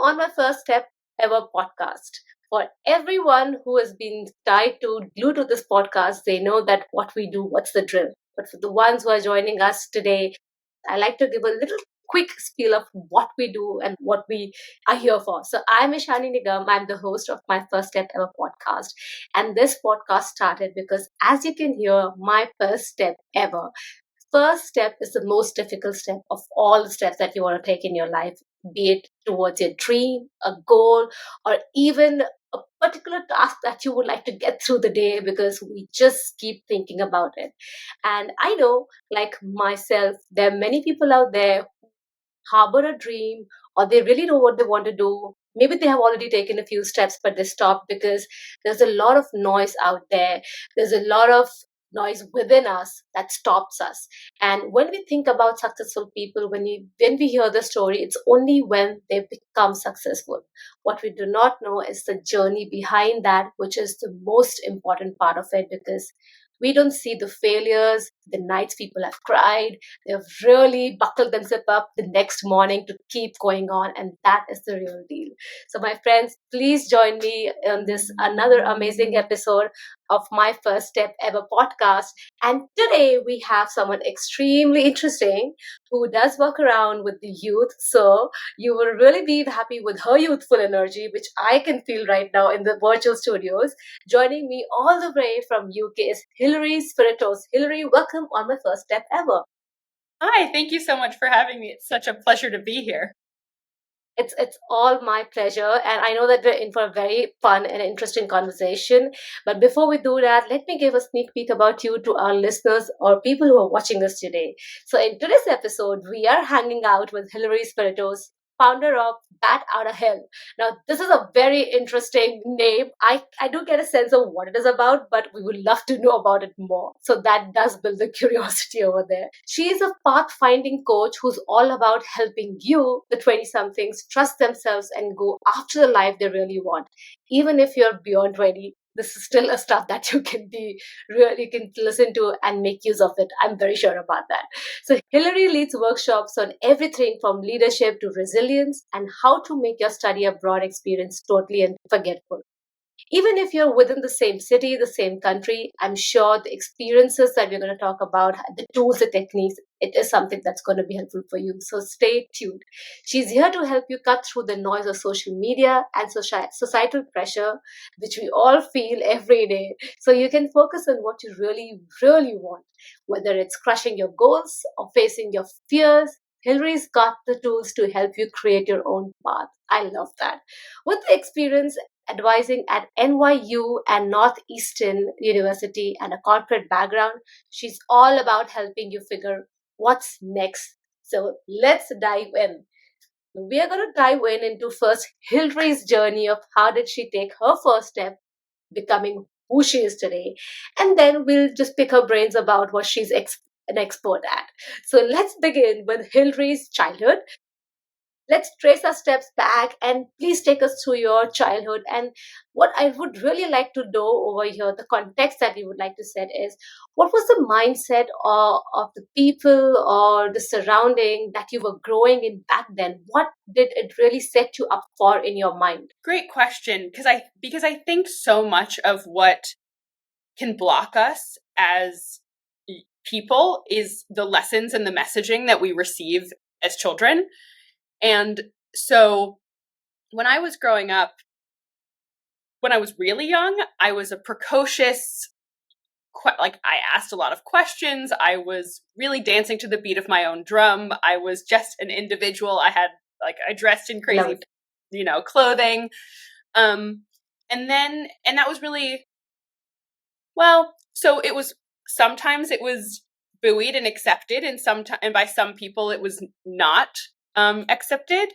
on my first step ever podcast. For everyone who has been glued to this podcast, they know that what we do, what's the drill. But for the ones who are joining us today, I like to give a little quick spiel of what we do and what we are here for. So I'm Ishani Nigam. I'm the host of my first step ever podcast. And this podcast started because, as you can hear, my first step ever. First step is the most difficult step of all the steps that you want to take in your life, be it towards your dream, a goal, or even a particular task that you would like to get through the day, because we just keep thinking about it. And I know, like myself, there are many people out there who harbor a dream, or they really know what they want to do. Maybe they have already taken a few steps, but they stop because there's a lot of noise out there. There's a lot of noise within us that stops us. And when we think about successful people, when we hear the story, it's only when they become successful. What we do not know is the journey behind that, which is the most important part of it, because we don't see the failures, the nights people have cried. They've really buckled themselves up the next morning to keep going on. And that is the real deal. So, my friends, please join me on this another amazing episode of my first step ever podcast. And today we have someone extremely interesting who does work around with the youth. So you will really be happy with her youthful energy, which I can feel right now in the virtual studios. Joining me all the way from UK is Hillary Spiritos. Hillary, welcome on my first step ever. Hi, thank you so much for having me. It's such a pleasure to be here. It's all my pleasure, and I know that we're in for a very fun and interesting conversation. But before we do that, let me give a sneak peek about you to our listeners or people who are watching us today. So in today's episode, we are hanging out with Hillary Spiritos, founder of Bat Outta Hell. Now, this is a very interesting name. I do get a sense of what it is about, but we would love to know about it more. So that does build the curiosity over there. She is a pathfinding coach who's all about helping you, the 20 somethings, trust themselves and go after the life they really want. Even if you're beyond 20, this is still a stuff that you can listen to and make use of it. I'm very sure about that. So Hillary leads workshops on everything from leadership to resilience and how to make your study abroad experience totally unforgettable. Even if you're within the same city, the same country, I'm sure the experiences that we're going to talk about, the tools, the techniques, it is something that's going to be helpful for you. So stay tuned. She's here to help you cut through the noise of social media and societal pressure, which we all feel every day. So you can focus on what you really, really want, whether it's crushing your goals or facing your fears. Hillary's got the tools to help you create your own path. I love that. With the experience advising at NYU and Northeastern University and a corporate background, she's all about helping you figure what's next. So let's dive in. We are going to dive into first Hillary's journey of how did she take her first step becoming who she is today, and then we'll just pick her brains about what she's an expert at. So let's begin with Hillary's childhood. Let's trace our steps back and please take us through your childhood. And what I would really like to know over here, the context that you would like to set is, what was the mindset of the people or the surrounding that you were growing in back then? What did it really set you up for in your mind? Great question, because I think so much of what can block us as people is the lessons and the messaging that we receive as children. And so when I was growing up, when I was really young, I was a precocious, I asked a lot of questions. I was really dancing to the beat of my own drum. I was just an individual. I dressed in crazy, clothing. And that was really, so sometimes it was buoyed and accepted, and by some people it was not accepted.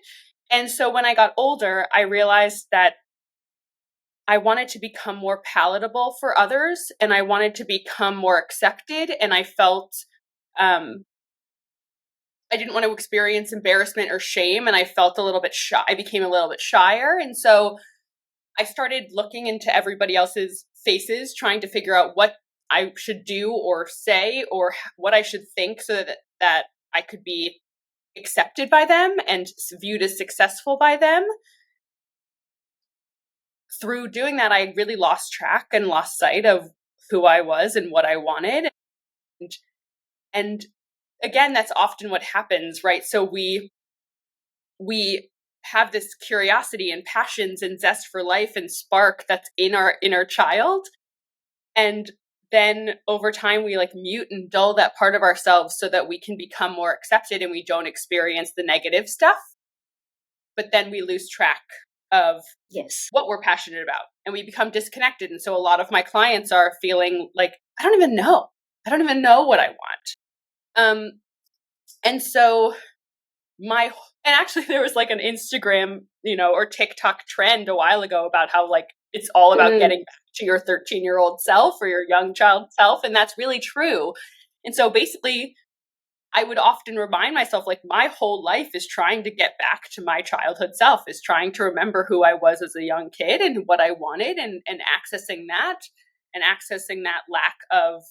And so when I got older, I realized that I wanted to become more palatable for others, and I wanted to become more accepted. And I felt I didn't want to experience embarrassment or shame, and I felt a little bit shy. I became a little bit shyer. And so I started looking into everybody else's faces, trying to figure out what I should do or say or what I should think so that I could be accepted by them and viewed as successful by them. through doing that, I really lost track and lost sight of who I was and what I wanted. And again, that's often what happens, right? So we have this curiosity and passions and zest for life and spark that's in our inner child. And then over time, we like mute and dull that part of ourselves so that we can become more accepted and we don't experience the negative stuff. But then we lose track of what we're passionate about and we become disconnected. And so a lot of my clients are feeling like, I don't even know what I want. And so and actually there was like an Instagram, or TikTok trend a while ago about how like it's all about getting back to your 13-year-old self or your young child self. And that's really true. And so basically I would often remind myself, like, my whole life is trying to get back to my childhood self, is trying to remember who I was as a young kid and what I wanted, and accessing that lack of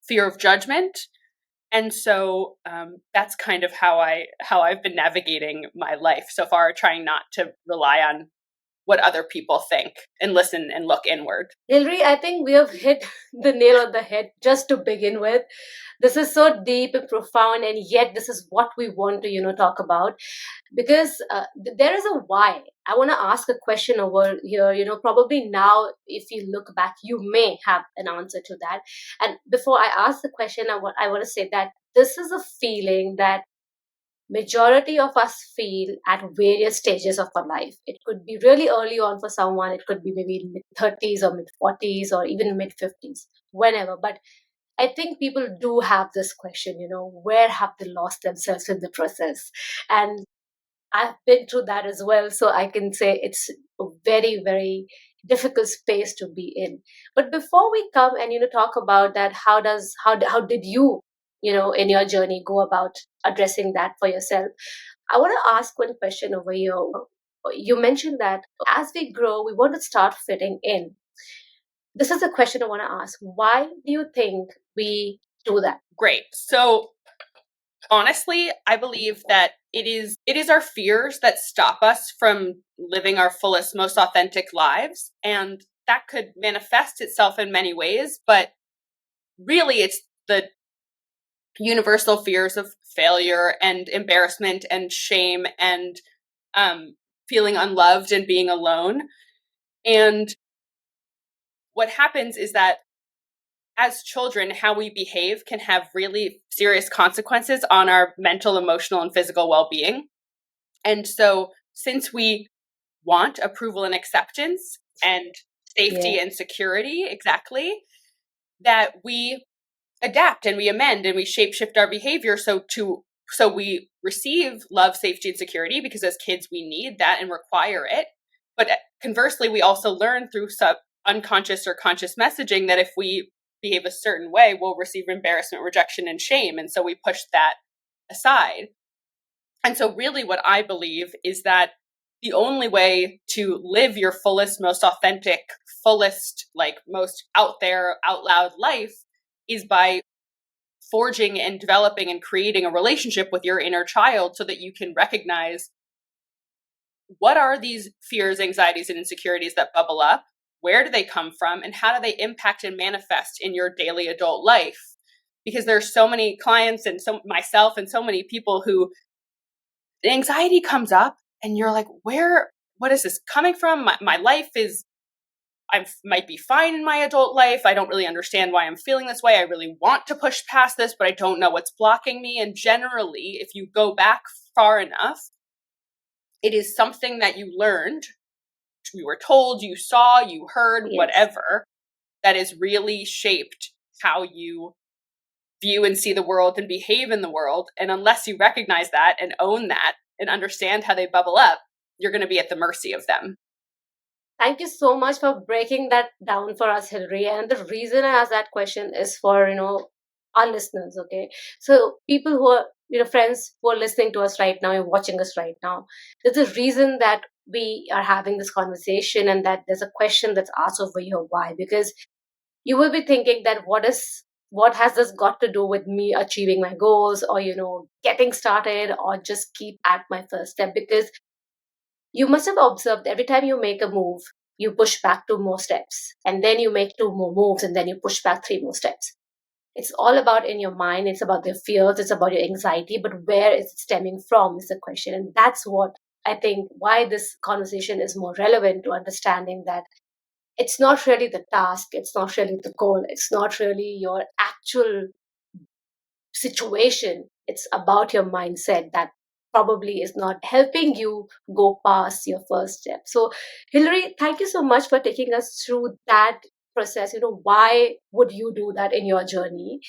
fear of judgment. And so that's kind of how I've been navigating my life so far, trying not to rely on what other people think and listen and look inward. Hillary, I think we have hit the nail on the head just to begin with. This is so deep and profound, and yet this is what we want to, talk about, because there is a why. I want to ask a question over here. Probably now, if you look back, you may have an answer to that. And before I ask the question, I want to say that this is a feeling that majority of us feel at various stages of our life. It could be really early on for someone. It could be maybe mid 30s or mid 40s or even mid 50s, whenever. But I think people do have this question, where have they lost themselves in the process? And I've been through that as well. So I can say it's a very, very difficult space to be in. But before we come and, talk about that, how did you, in your journey go about addressing that for yourself? I want to ask one question over here. You mentioned that as we grow, we want to start fitting in. This is a question I want to ask. Why do you think we do that? Great. So honestly, I believe that it is our fears that stop us from living our fullest, most authentic lives. And that could manifest itself in many ways, but really it's the universal fears of failure and embarrassment and shame and feeling unloved and being alone. And what happens is that as children, how we behave can have really serious consequences on our mental, emotional, and physical well-being. And so since we want approval and acceptance and safety and security, exactly, that we adapt and we amend and we shapeshift our behavior so we receive love, safety, and security, because as kids we need that and require it. But conversely, we also learn through unconscious or conscious messaging that if we behave a certain way, we'll receive embarrassment, rejection, and shame. And so we push that aside. And so really what I believe is that the only way to live your fullest, most authentic, fullest, like most out there, out loud life is by forging and developing and creating a relationship with your inner child so that you can recognize what are these fears, anxieties, and insecurities that bubble up. Where do they come from, and how do they impact and manifest in your daily adult life? Because there's so many clients and myself and so many people who the anxiety comes up and you're like, what is this coming from? My life is, I might be fine in my adult life. I don't really understand why I'm feeling this way. I really want to push past this, but I don't know what's blocking me. And generally, if you go back far enough, it is something that you learned, you were told, you saw, you heard, whatever, that is really shaped how you view and see the world and behave in the world. And unless you recognize that and own that and understand how they bubble up, you're going to be at the mercy of them. Thank you so much for breaking that down for us, Hillary. And the reason I asked that question is for, our listeners, okay? So people who are, friends who are listening to us right now and watching us right now, there's a reason that we are having this conversation and that there's a question that's asked over here. Why? Because you will be thinking that what has this got to do with me achieving my goals or, getting started or just keep at my first step? Because You must have observed every time you make a move, you push back 2 more steps, and then you make 2 more moves, and then you push back 3 more steps. It's all about in your mind, it's about your fears, it's about your anxiety, but where is it stemming from is the question. And that's what I think why this conversation is more relevant to understanding that it's not really the task, it's not really the goal, it's not really your actual situation. It's about your mindset that probably is not helping you go past your first step. So, Hillary, thank you so much for taking us through that process. Why would you do that in your journey?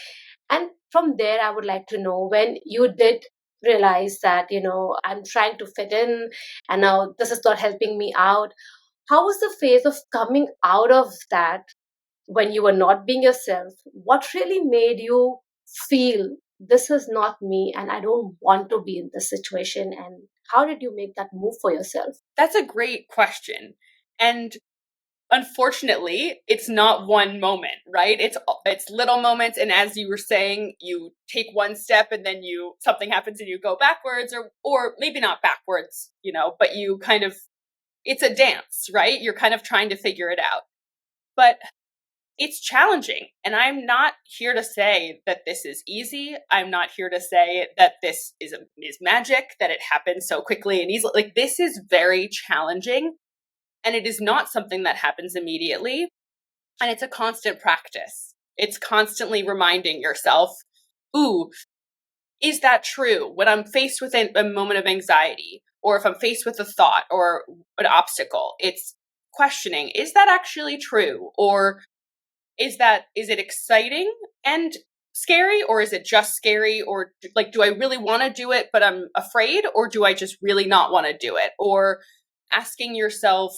And from there, I would like to know when you did realize that, I'm trying to fit in and now this is not helping me out. How was the phase of coming out of that when you were not being yourself? What really made you feel this is not me and I don't want to be in this situation? And how did you make that move for yourself? That's a great question. And unfortunately, it's not one moment, right? It's little moments, and as you were saying, you take one step and then something happens and you go backwards, or maybe not backwards, but you kind of, it's a dance, right? You're kind of trying to figure it out. But it's challenging, and I'm not here to say that this is easy. I'm not here to say that this is magic, that it happens so quickly and easily. Like, this is very challenging, and it is not something that happens immediately. And it's a constant practice. It's constantly reminding yourself, ooh, is that true? When I'm faced with a moment of anxiety, or if I'm faced with a thought or an obstacle, it's questioning, is that actually true? Or is it exciting and scary, or is it just scary? Or like, do I really want to do it, but I'm afraid? Or do I just really not want to do it? Or asking yourself,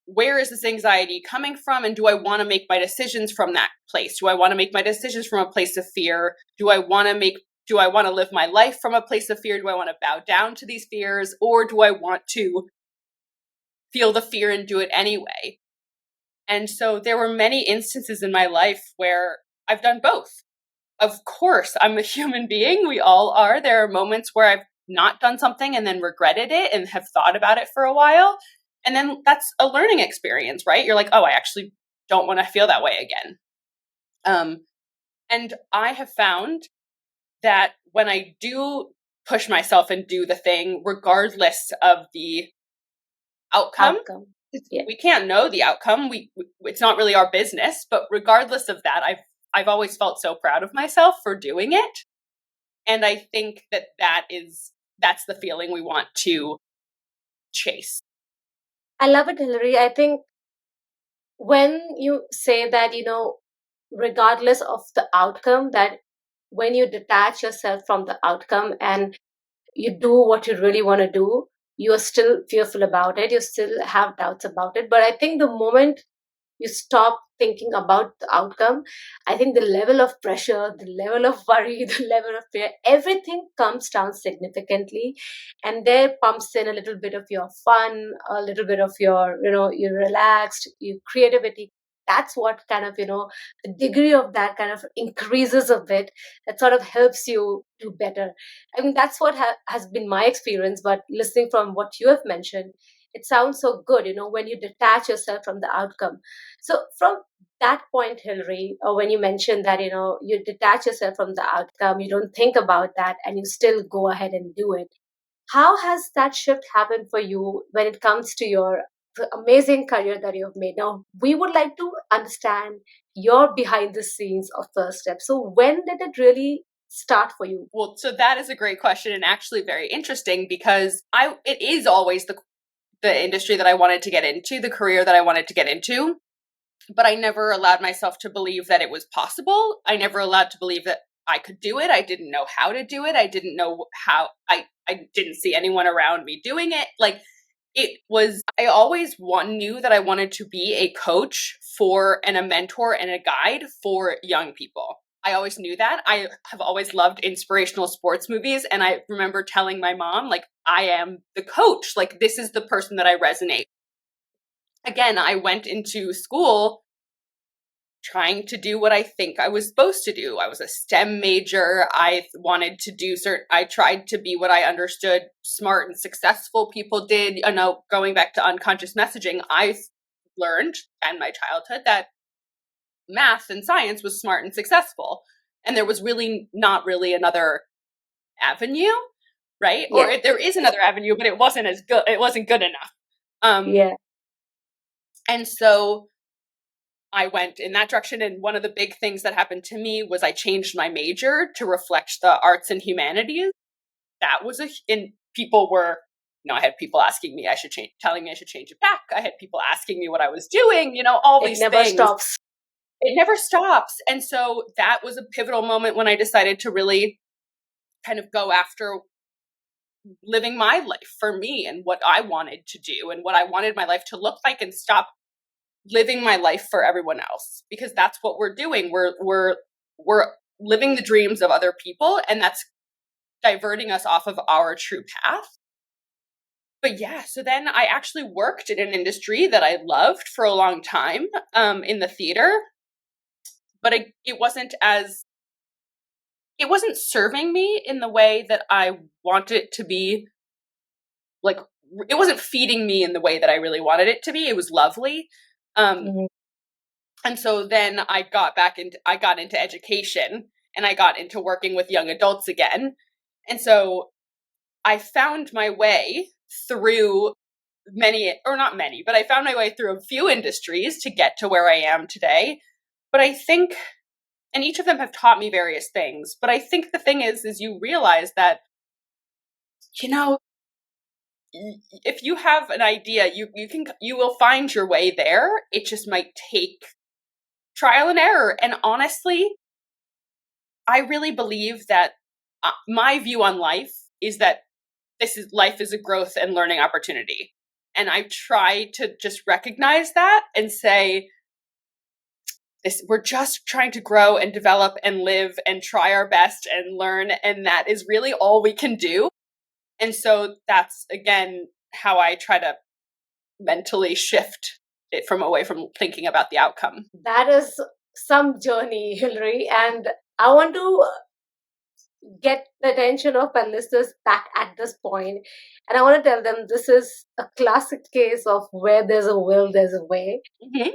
where is this anxiety coming from? And do I want to make my decisions from that place? Do I want to make my decisions from a place of fear? Do I want to live my life from a place of fear? Do I want to bow down to these fears? Or do I want to feel the fear and do it anyway? And so there were many instances in my life where I've done both. Of course, I'm a human being. We all are. There are moments where I've not done something and then regretted it and have thought about it for a while. And then that's a learning experience, right? You're like, oh, I actually don't want to feel that way again. And I have found that when I do push myself and do the thing, regardless of the outcome, Yeah. we can't know the outcome. It's not really our business, but regardless of that, I've always felt so proud of myself for doing it. And I think that's the feeling we want to chase. I love it, Hillary. I think when you say that, regardless of the outcome, that when you detach yourself from the outcome and you do what you really want to do, you are still fearful about it, you still have doubts about it. But I think the moment you stop thinking about the outcome, I think the level of pressure, the level of worry, the level of fear, everything comes down significantly. And there pumps in a little bit of your fun, a little bit of your, you're relaxed, your creativity. That's what kind of, the degree of that kind of increases a bit. That sort of helps you do better. I mean, that's what has been my experience. But listening from what you have mentioned, it sounds so good, when you detach yourself from the outcome. So from that point, Hillary, when you mentioned that, you detach yourself from the outcome, you don't think about that, and you still go ahead and do it. How has that shift happened for you when it comes to your amazing career that you've made? Now, we would like to understand your behind the scenes of First Step. So when did it really start for you? Well, so that is a great question, and actually very interesting, because it is always the industry that I wanted to get into, the career that I wanted to get into. But I never allowed myself to believe that it was possible. I never allowed to believe that I could do it. I didn't know how to do it. I didn't know how, I didn't see anyone around me doing it. Like, I always knew that I wanted to be a coach and a mentor and a guide for young people. I always knew that. I have always loved inspirational sports movies. And I remember telling my mom, like, I am the coach. Like, this is the person that I resonate. Again, I went into school trying to do what I think I was supposed to do. I was a STEM major. I wanted to do I tried to be what I understood smart and successful people did. You know, going back to unconscious messaging, I learned in my childhood that math and science was smart and successful. And there was really not really another avenue, right? Yeah. Or there is another avenue, but it wasn't as good. It wasn't good enough. Yeah. And so I went in that direction. And one of the big things that happened to me was I changed my major to reflect the arts and humanities. That was people were, I had people asking me telling me I should change it back. I had people asking me what I was doing, all these It never things. stops. It never stops. And so that was a pivotal moment when I decided to really kind of go after living my life for me and what I wanted to do and what I wanted my life to look like, and stop living my life for everyone else, because that's what we're doing. We're living the dreams of other people, and that's diverting us off of our true path. But yeah, so then I actually worked in an industry that I loved for a long time, in the theater, but it wasn't serving me in the way that I wanted it to be. Like, it wasn't feeding me in the way that I really wanted it to be. It was lovely. Mhm. And so then I got into education, and I got into working with young adults again. And so I found my way through I found my way through a few industries to get to where I am today. But I think, and each of them have taught me various things, but I think the thing is you realize that, if you have an idea, you will find your way there. It just might take trial and error. And honestly, I really believe that my view on life is that life is a growth and learning opportunity. And I try to just recognize that and say, we're just trying to grow and develop and live and try our best and learn. And that is really all we can do. And so that's, again, how I try to mentally shift it away from thinking about the outcome. That is some journey, Hillary. And I want to get the attention of my listeners back at this point. And I want to tell them this is a classic case of where there's a will, there's a way. Mm-hmm.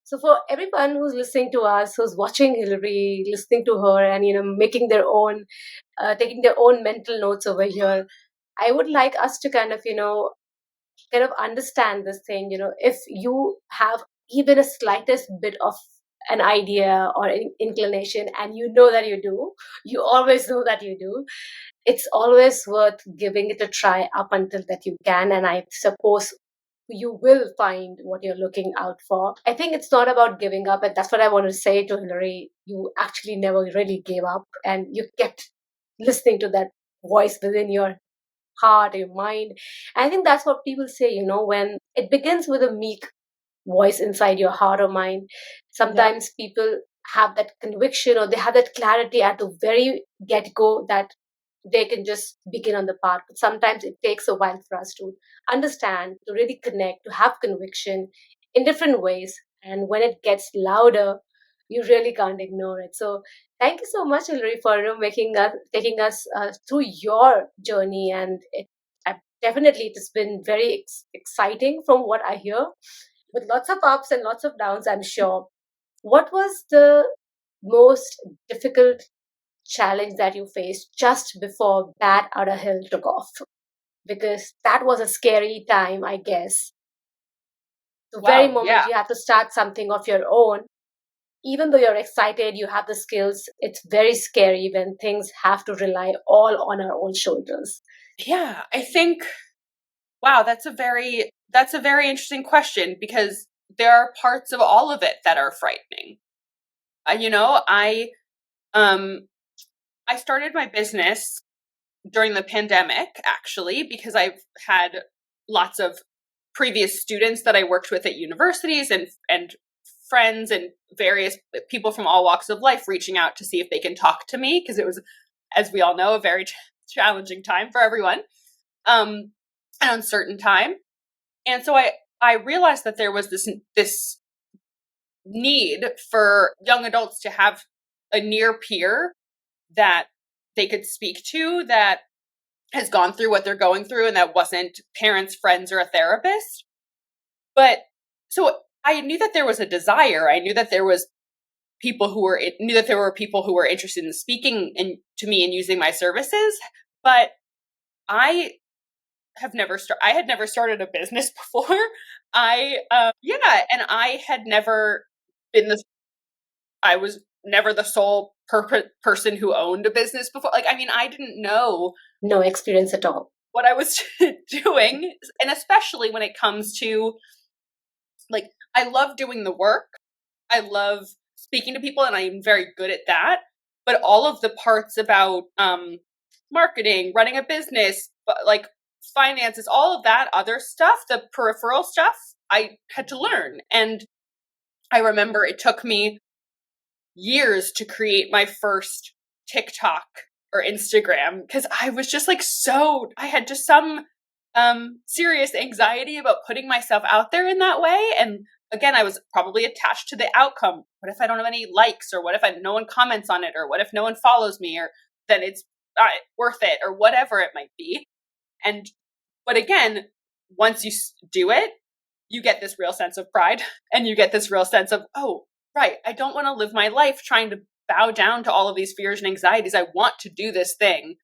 So for everyone who's listening to us, who's watching Hillary, listening to her, and making their own, taking their own mental notes over here, I would like us to kind of understand this thing. If you have even a slightest bit of an idea or an inclination, and you know that you always know that you do, it's always worth giving it a try up until that you can. And I suppose you will find what you're looking out for. I think it's not about giving up, and that's what I want to say to Hillary. You actually never really gave up, and you kept listening to that voice within your heart, your mind. I think that's what people say, when it begins with a meek voice inside your heart or mind. Sometimes people have that conviction, or they have that clarity at the very get go that they can just begin on the path. But sometimes it takes a while for us to understand, to really connect, to have conviction in different ways. And when it gets louder, you really can't ignore it. So thank you so much, Hillary, for taking us through your journey. And definitely it has been very exciting from what I hear, with lots of ups and lots of downs, I'm sure. What was the most difficult challenge that you faced just before Bat Outta Hell took off? Because that was a scary time, I guess. The very Wow. moment Yeah. you have to start something of your own, even though you're excited, you have the skills, it's very scary when things have to rely all on our own shoulders. Yeah. I think, wow, that's a very interesting question, because there are parts of all of it that are frightening. I started my business during the pandemic, actually, because I've had lots of previous students that I worked with at universities, and friends and various people from all walks of life reaching out to see if they can talk to me, because it was, as we all know, a very challenging time for everyone, an uncertain time. And so I realized that there was this need for young adults to have a near peer that they could speak to that has gone through what they're going through and that wasn't parents, friends, or a therapist. But so I knew that there was a desire. I knew that there was people who were interested in speaking to me and using my services, but I had never started a business before. And I had never been I was never the sole person who owned a business before. Like, I mean, I didn't know No experience at all. what I was doing. And especially when it comes to, like, I love doing the work. I love speaking to people and I'm very good at that. But all of the parts about marketing, running a business, like finances, all of that other stuff, the peripheral stuff, I had to learn. And I remember it took me years to create my first TikTok or Instagram because I was just like I had just some serious anxiety about putting myself out there in that way. And again, I was probably attached to the outcome. What if I don't have any likes, or what if no one comments on it, or what if no one follows me, or then it's not worth it, or whatever it might be. But again, once you do it, you get this real sense of pride and you get this real sense of, oh, right, I don't want to live my life trying to bow down to all of these fears and anxieties. I want to do this thing.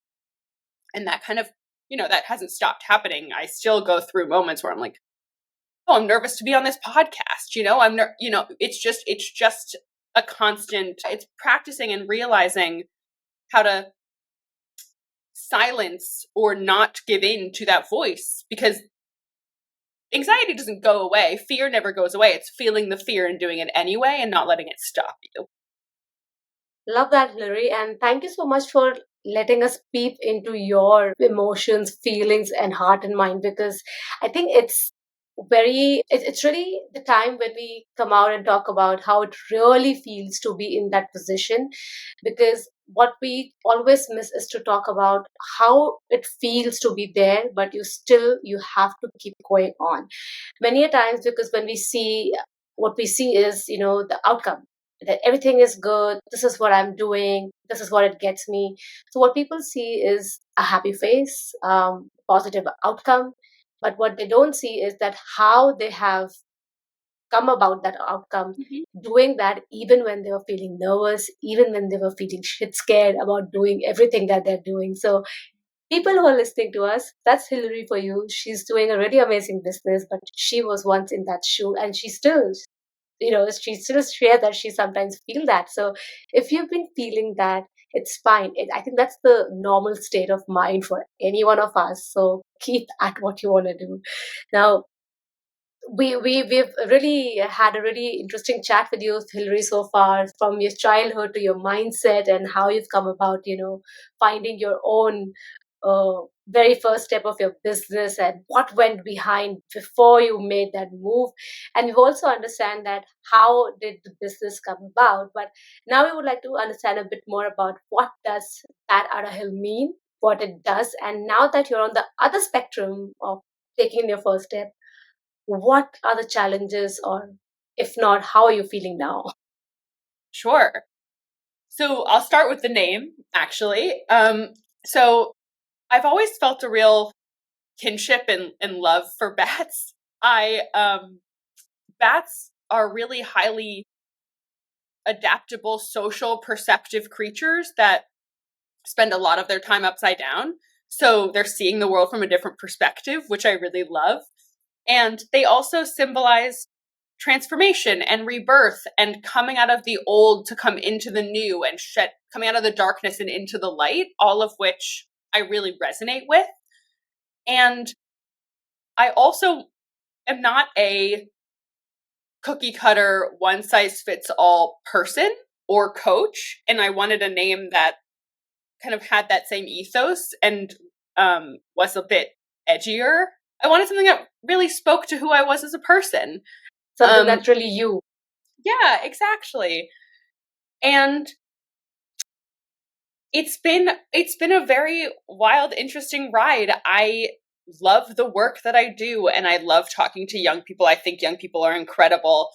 And that kind of, that hasn't stopped happening. I still go through moments where I'm like, oh, I'm nervous to be on this podcast. It's just a constant, it's practicing and realizing how to silence or not give in to that voice, because anxiety doesn't go away. Fear never goes away. It's feeling the fear and doing it anyway and not letting it stop you. Love that, Hillary. And thank you so much for letting us peep into your emotions, feelings, and heart and mind, because I think it's really the time when we come out and talk about how it really feels to be in that position, because what we always miss is to talk about how it feels to be there, but you have to keep going on many a times, because when we see what we see is the outcome, that everything is good, this is what I'm doing, this is what it gets me. So what people see is a happy face, positive outcome, but what they don't see is that how they have come about that outcome, doing that even when they were feeling nervous, even when they were feeling shit scared about doing everything that they're doing. So people who are listening to us, that's Hillary for you. She's doing a really amazing business, but she was once in that shoe, and she still shares that she sometimes feel that. So if you've been feeling that, it's fine. I think that's the normal state of mind for any one of us. So keep at what you want to do. Now, we've really had a really interesting chat with you, Hillary, so far, from your childhood to your mindset and how you've come about, finding your own very first step of your business and what went behind before you made that move. And we've also understand that how did the business come about. But now we would like to understand a bit more about what does Bat Outta Hell mean, what it does, and now that you're on the other spectrum of taking your first step, what are the challenges, or if not, how are you feeling now? Sure. So I'll start with the name, actually. So I've always felt a real kinship and love for bats. Bats are really highly adaptable, social, perceptive creatures that spend a lot of their time upside down. So they're seeing the world from a different perspective, which I really love. And they also symbolize transformation and rebirth and coming out of the old to come into the new, and coming out of the darkness and into the light, all of which I really resonate with. And I also am not a cookie cutter, one size fits all person or coach. And I wanted a name that kind of had that same ethos and was a bit edgier. I wanted something that really spoke to who I was as a person. Something that's really you. Yeah, exactly. And it's been a very wild, interesting ride. I love the work that I do, and I love talking to young people. I think young people are incredible.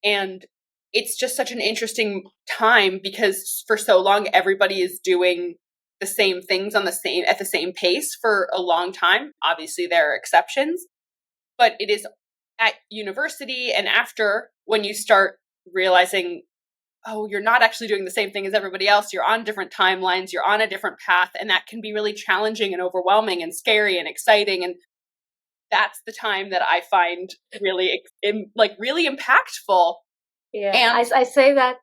And it's just such an interesting time because for so long everybody is doing the same things on the same at the same pace for a long time. Obviously there are exceptions, but it is at university and after when you start realizing, oh, you're not actually doing the same thing as everybody else. You're on different timelines, you're on a different path, and that can be really challenging and overwhelming and scary and exciting. And that's the time that I find really really impactful. Yeah, And I say that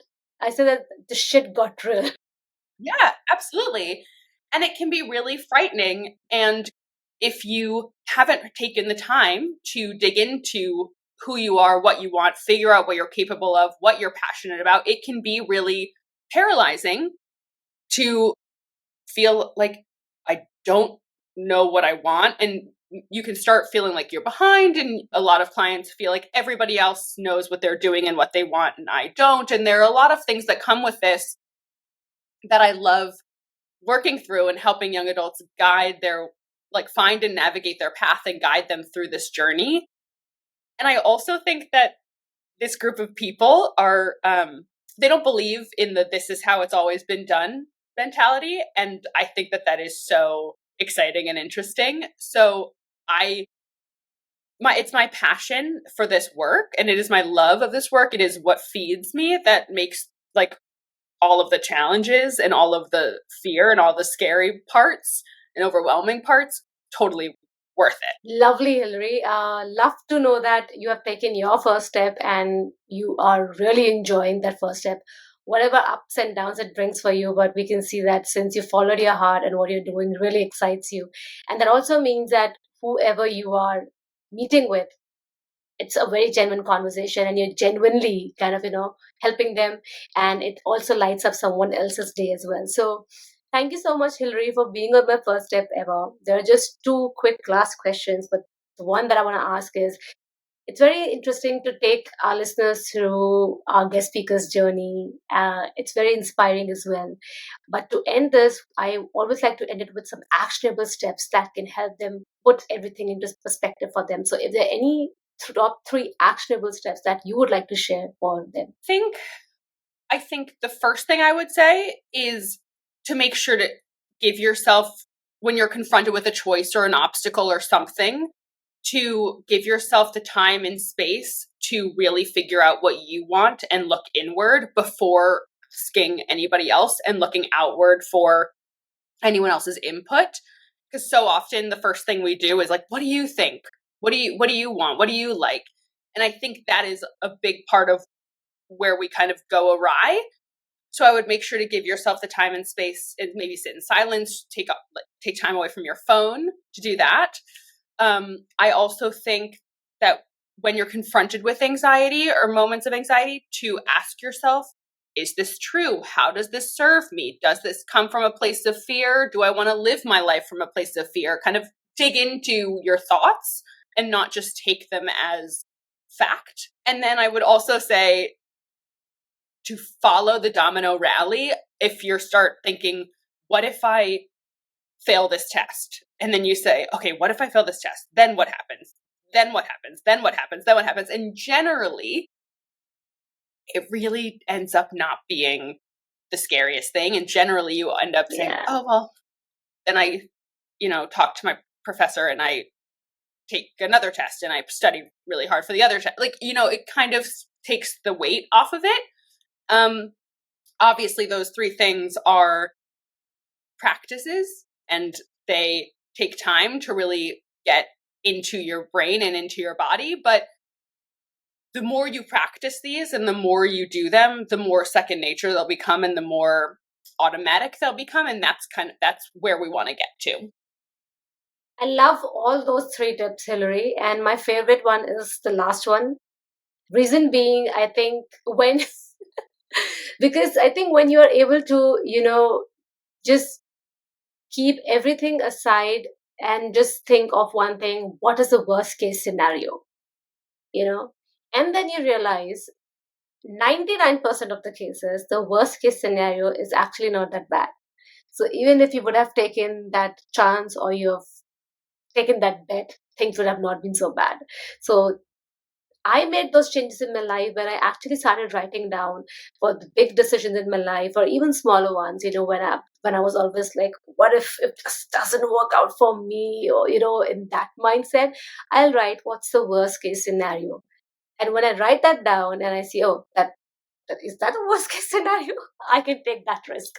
the shit got real. yeah, absolutely. And it can be really frightening. And if you haven't taken the time to dig into who you are, what you want, figure out what you're capable of, what you're passionate about, it can be really paralyzing to feel like I don't know what I want. And you can start feeling like you're behind. And a lot of clients feel like everybody else knows what they're doing and what they want, and I don't. And there are a lot of things that come with this that I love working through and helping young adults guide their, like, find and navigate their path and guide them through this journey. And I also think that this group of people are, they don't believe in the this is how it's always been done mentality. And I think that that is so exciting and interesting. So it's my passion for this work and it is my love of this work. It is what feeds me that makes like all of the challenges and all of the fear and all the scary parts and overwhelming parts totally worth it. Lovely, Hillary. Love to know that you have taken your first step and you are really enjoying that first step. Whatever ups and downs it brings for you, but we can see that since you followed your heart and what you're doing really excites you. And that also means that whoever you are meeting with, it's a very genuine conversation and you're genuinely kind of, helping them. And it also lights up someone else's day as well. So thank you so much, Hillary, for being on my first step ever. There are just two quick last questions, but the one that I want to ask is, it's very interesting to take our listeners through our guest speaker's journey. It's very inspiring as well. But to end this, I always like to end it with some actionable steps that can help them put everything into perspective for them. So, if there are any top three actionable steps that you would like to share for them? I think the first thing I would say is to make sure to give yourself, when you're confronted with a choice or an obstacle or something, to give yourself the time and space to really figure out what you want and look inward before asking anybody else and looking outward for anyone else's input. Because so often the first thing we do is like, what do you think? What do you want? What do you like? And I think that is a big part of where we kind of go awry. So I would make sure to give yourself the time and space and maybe sit in silence, take time away from your phone to do that. I also think that when you're confronted with anxiety or moments of anxiety, to ask yourself, is this true? How does this serve me? Does this come from a place of fear? Do I want to live my life from a place of fear? Kind of dig into your thoughts and not just take them as fact. And then I would also say to follow the domino rally. If you start thinking, what if I fail this test? And then you say, okay, what if I fail this test? Then what happens? Then what happens? Then what happens? Then what happens? And generally, it really ends up not being the scariest thing. And generally, you end up saying, oh, well, then I, talk to my professor and I take another test and I study really hard for the other test. It kind of takes the weight off of it. Obviously, those three things are practices and they take time to really get into your brain and into your body. But the more you practice these and the more you do them, the more second nature they'll become and the more automatic they'll become. And that's where we want to get to. I love all those three tips, Hillary. And my favorite one is the last one. Reason being, I think because I think when you're able to, just keep everything aside and just think of one thing, what is the worst case scenario? And then you realize 99% of the cases, the worst case scenario is actually not that bad. So even if you would have taken that chance or you have taken that bet, things would have not been so bad. So I made those changes in my life when I actually started writing down for the big decisions in my life or even smaller ones. When I was always like, what if this doesn't work out for me? Or, in that mindset, I'll write what's the worst case scenario. And when I write that down and I see, oh, that a worst case scenario, I can take that risk.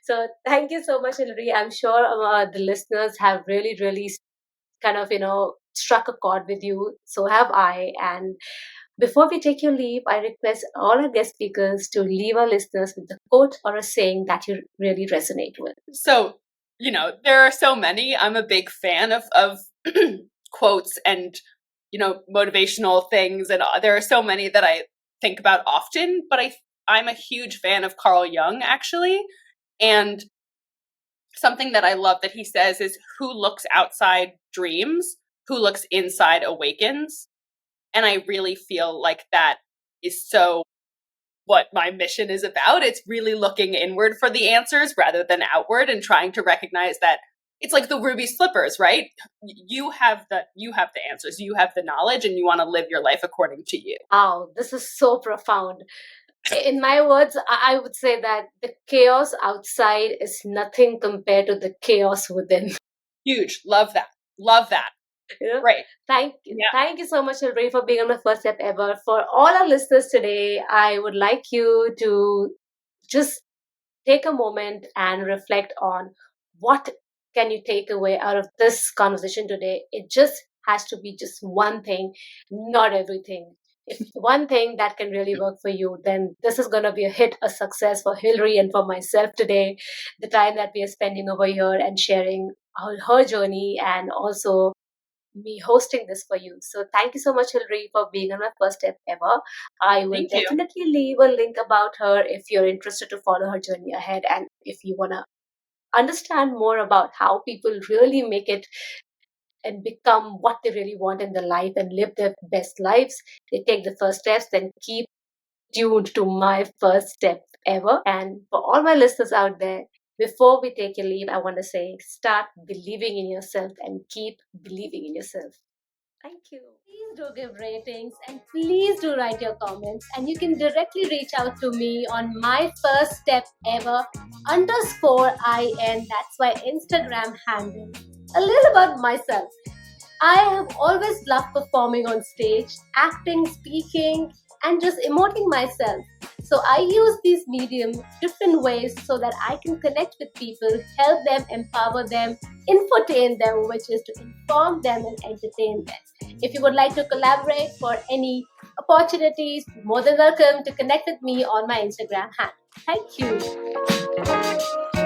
So thank you so much, Hillary. I'm sure the listeners have really, really kind of, struck a chord with you. So have I. And before we take your leave, I request all our guest speakers to leave our listeners with a quote or a saying that you really resonate with. So, there are so many. I'm a big fan of quotes and, motivational things. And there are so many that I think about often, but I'm a huge fan of Carl Jung, actually. And something that I love that he says is, who looks outside dreams, who looks inside awakens. And I really feel like that is so what my mission is about. It's really looking inward for the answers rather than outward, and trying to recognize that it's like the ruby slippers, right? You have the answers, you have the knowledge, and you want to live your life according to you. Wow, this is so profound. In my words, I would say that the chaos outside is nothing compared to the chaos within. Huge. Love that. Love that. Right. Thank you so much, Hillary, for being on my first step ever. For all our listeners today, I would like you to just take a moment and reflect on what can you take away out of this conversation today. It just has to be just one thing, not everything. If one thing that can really work for you, then this is going to be a success for Hillary and for myself today. The time that we are spending over here and sharing her journey, and also me hosting this for you. So thank you so much, Hillary, for being on my first step ever. I will definitely leave a link about her if you're interested to follow her journey ahead, and if you want to understand more about how people really make it and become what they really want in their life and live their best lives. They take the first steps, then keep tuned to my first step ever. And for all my listeners out there, before we take your leave, I want to say, start believing in yourself and keep believing in yourself. Thank you. Please do give ratings and please do write your comments. And you can directly reach out to me on my first step ever _IN. That's my Instagram handle. A little about myself. I have always loved performing on stage, acting, speaking, and just emoting myself. So I use these mediums different ways so that I can connect with people, help them, empower them, infotain them, which is to inform them and entertain them. If you would like to collaborate for any opportunities, more than welcome to connect with me on my Instagram handle. Thank you.